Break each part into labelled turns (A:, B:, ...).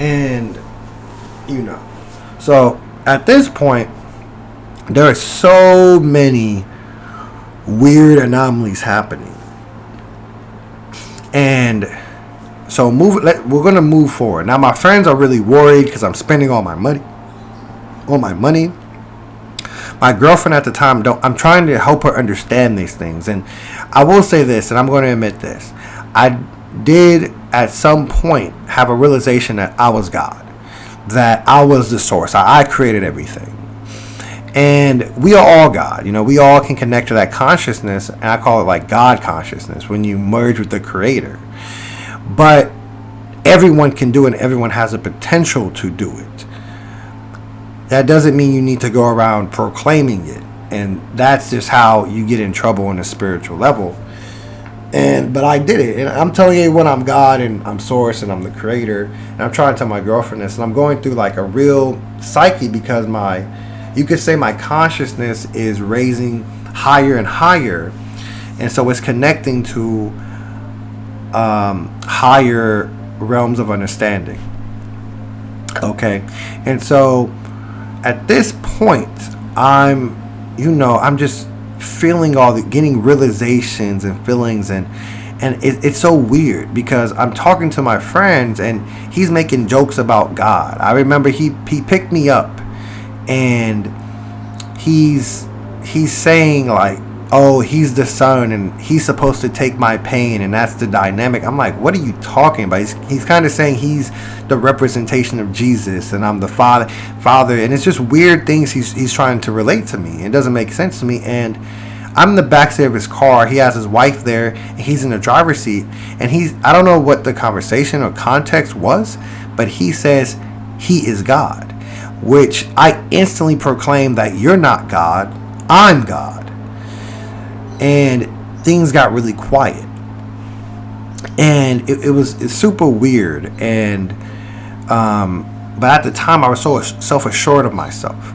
A: And, so at this point, there are so many weird anomalies happening. And so we're going to move forward. Now, my friends are really worried because I'm spending all my money. My girlfriend at the time, I'm trying to help her understand these things. And I will say this, and I'm going to admit this. I did at some point have a realization that I was God, that I was the source. I created everything. And we are all God. We all can connect to that consciousness, and I call it like God consciousness, when you merge with the creator. But everyone can do it, and everyone has a potential to do it. That doesn't mean you need to go around proclaiming it. And that's just how you get in trouble on a spiritual level. But I did it. And I'm telling everyone I'm God and I'm source and I'm the creator. And I'm trying to tell my girlfriend this. And I'm going through like a real psyche because you could say my consciousness is raising higher and higher. And so it's connecting to higher realms of understanding. Okay. And so at this point, I'm just feeling getting realizations and feelings, and it's so weird because I'm talking to my friends and he's making jokes about God. I remember he picked me up and he's saying like, oh, he's the son and he's supposed to take my pain, and that's the dynamic. I'm like, what are you talking about? He's kind of saying he's the representation of Jesus and I'm the father, and it's just weird things he's trying to relate to me. It doesn't make sense to me. And I'm in the backseat of his car. He has his wife there and he's in the driver's seat, and I don't know what the conversation or context was, but he says he is God, which I instantly proclaim that you're not God, I'm God. And things got really quiet, and it's super weird. And but at the time I was so self-assured of myself.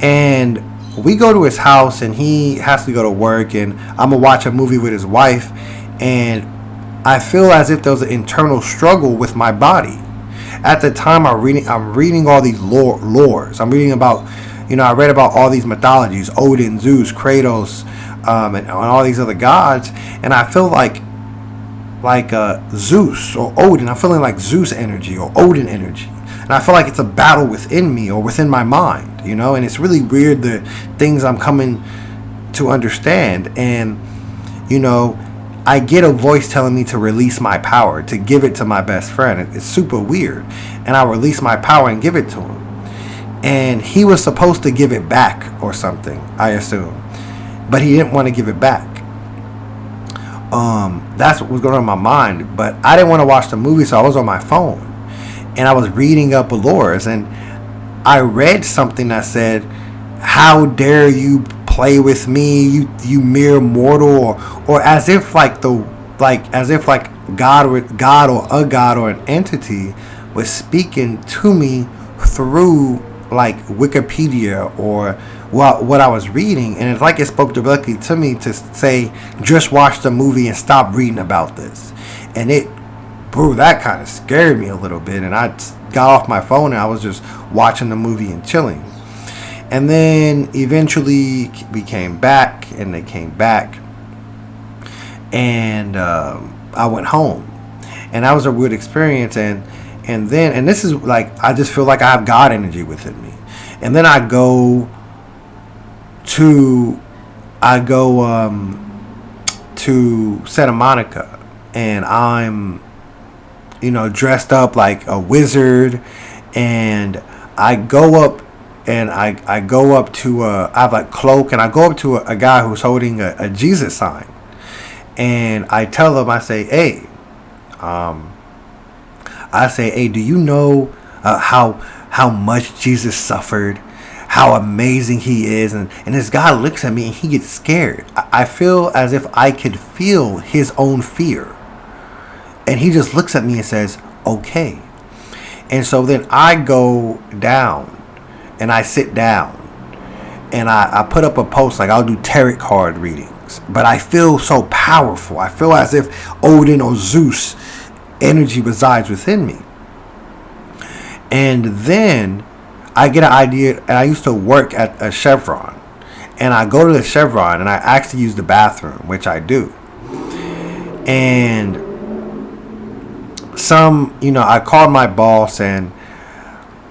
A: And we go to his house and he has to go to work, and I'm gonna watch a movie with his wife, and I feel as if there was an internal struggle with my body. At the time I'm reading all these lores. I'm reading about, I read about all these mythologies, Odin, Zeus, Kratos, and all these other gods, and I feel like Zeus or Odin. I'm feeling like Zeus energy or Odin energy, and I feel like it's a battle within me or within my mind, and it's really weird the things I'm coming to understand. And I get a voice telling me to release my power, to give it to my best friend. It's super weird, and I release my power and give it to him, and he was supposed to give it back or something, I assume. But he didn't want to give it back. That's what was going on in my mind. But I didn't want to watch the movie, so I was on my phone. And I was reading up lores. And I read something that said, how dare you play with me, you mere mortal. Or as if God or a god or an entity was speaking to me through like Wikipedia or what I was reading, and it's like it spoke directly to me to say, just watch the movie and stop reading about this. And that kind of scared me a little bit, and I got off my phone and I was just watching the movie and chilling. And then eventually we came back, and they came back, and I went home, and that was a weird experience. And this is like, I just feel like I have God energy within me. And then I go to Santa Monica, and I'm dressed up like a wizard, and I go up to I have a cloak, and I go up to a guy who's holding a Jesus sign, and I tell him, I say, hey, do you know how much Jesus suffered, how amazing he is? And this guy looks at me and he gets scared. I feel as if I could feel his own fear. And he just looks at me and says, okay. And so then I go down and I sit down and I put up a post, like I'll do tarot card readings. But I feel so powerful. I feel as if Odin or Zeus energy resides within me. And then I get an idea, and I used to work at a Chevron, and I go to the Chevron and I actually use the bathroom, which I do. And I called my boss, and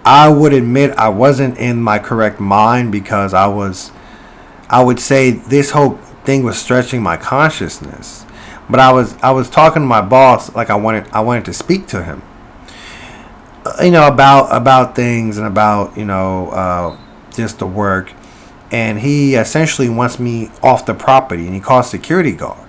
A: I would admit I wasn't in my correct mind, because I would say this whole thing was stretching my consciousness. But I was talking to my boss like I wanted to speak to him, about things, and about just the work. And he essentially wants me off the property, and he calls security guard.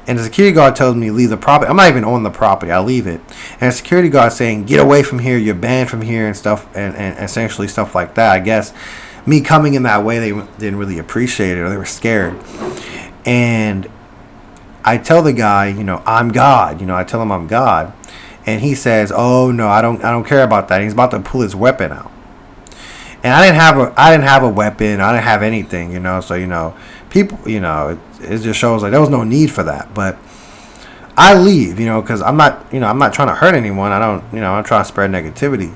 A: And the security guard tells me to leave the property. I'm not even on the property. I leave it. And the security guard saying, get away from here. You're banned from here, and stuff, and essentially stuff like that. I guess me coming in that way, they didn't really appreciate it, or they were scared. And I tell the guy, I'm God. I tell him I'm God. And he says, oh, no, I don't care about that. And he's about to pull his weapon out. And I didn't have a weapon. I didn't have anything, So, people, it just shows like there was no need for that. But I leave, because I'm not trying to hurt anyone. I'm trying to spread negativity.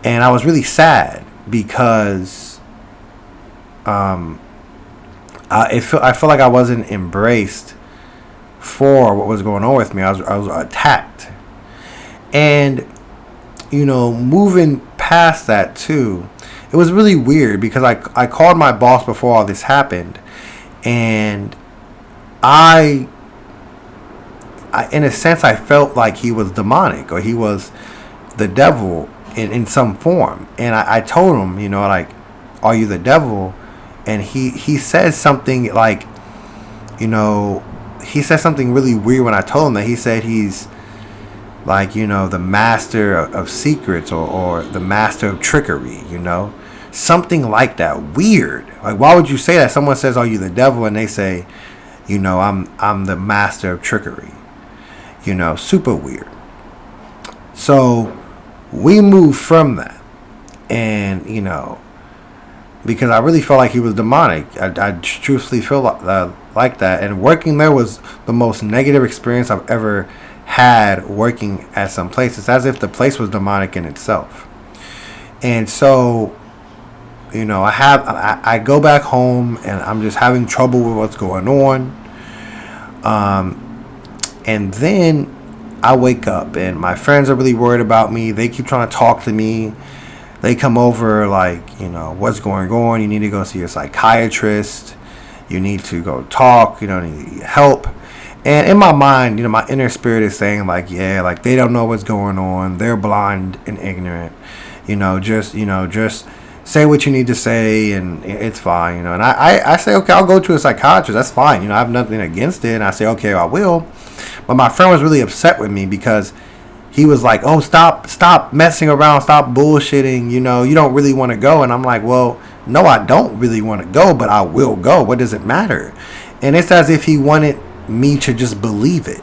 A: And I was really sad, because I feel like I wasn't embraced for what was going on with me. I was attacked. And moving past that too, it was really weird, because I called my boss before all this happened, and I in a sense I felt like he was demonic, or he was the devil in some form. And I told him, like, are you the devil? And he says something like, he said something really weird when I told him that. He said he's like, the master of secrets, or the master of trickery, something like that. Weird. Like, why would you say that? Someone says, are you the devil? And they say, I'm the master of trickery. Super weird. So we moved from that. And, because I really felt like he was demonic. I truthfully feel like that. And working there was the most negative experience I've ever had, working at some place. It's as if the place was demonic in itself. And so, I go back home, and I'm just having trouble with what's going on. And then I wake up, and my friends are really worried about me. They keep trying to talk to me. They come over like, what's going on? You need to go see a psychiatrist. You need to go talk. You need help. And in my mind, my inner spirit is saying like, yeah, like they don't know what's going on. They're blind and ignorant. Just say what you need to say, and it's fine. And I say, okay, I'll go to a psychiatrist. That's fine. I have nothing against it. And I say, okay, I will. But my friend was really upset with me, because he was like, oh, stop messing around. Stop bullshitting. You don't really want to go. And I'm like, well, no, I don't really want to go, but I will go. What does it matter? And it's as if he wanted me to just believe it,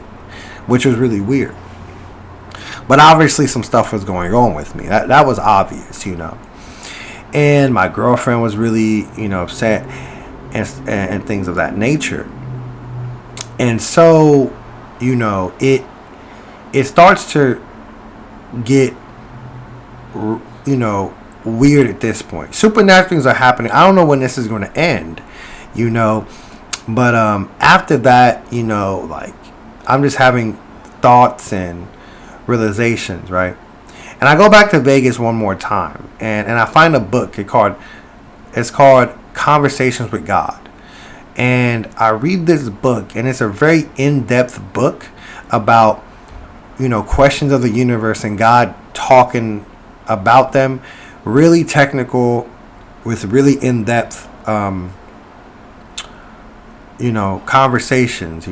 A: which was really weird. But obviously some stuff was going on with me. That was obvious, And my girlfriend was really, upset, and things of that nature. And so, it starts to get, weird at this point. Supernatural things are happening. I don't know when this is going to end, but after that, like, I'm just having thoughts and realizations, right? And I go back to Vegas one more time, and I find a book. It's called Conversations with God. And I read this book, and it's a very in-depth book about, questions of the universe and God, talking about them, really technical, with really in-depth, conversations,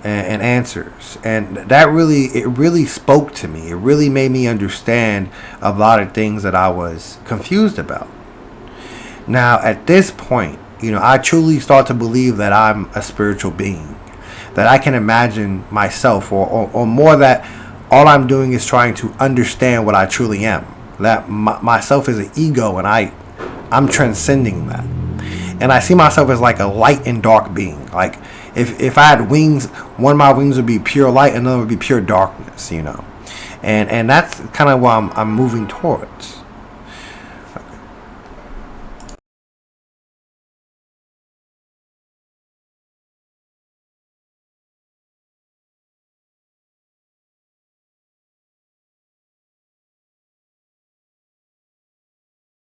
A: and answers. And that really spoke to me. It really made me understand a lot of things that I was confused about. Now, at this point, I truly start to believe that I'm a spiritual being, that I can imagine myself, or more, that all I'm doing is trying to understand what I truly am, that myself is an ego, and I'm transcending that. And I see myself as like a light and dark being. Like, if I had wings, one of my wings would be pure light, another would be pure darkness, and that's kind of what I'm moving towards.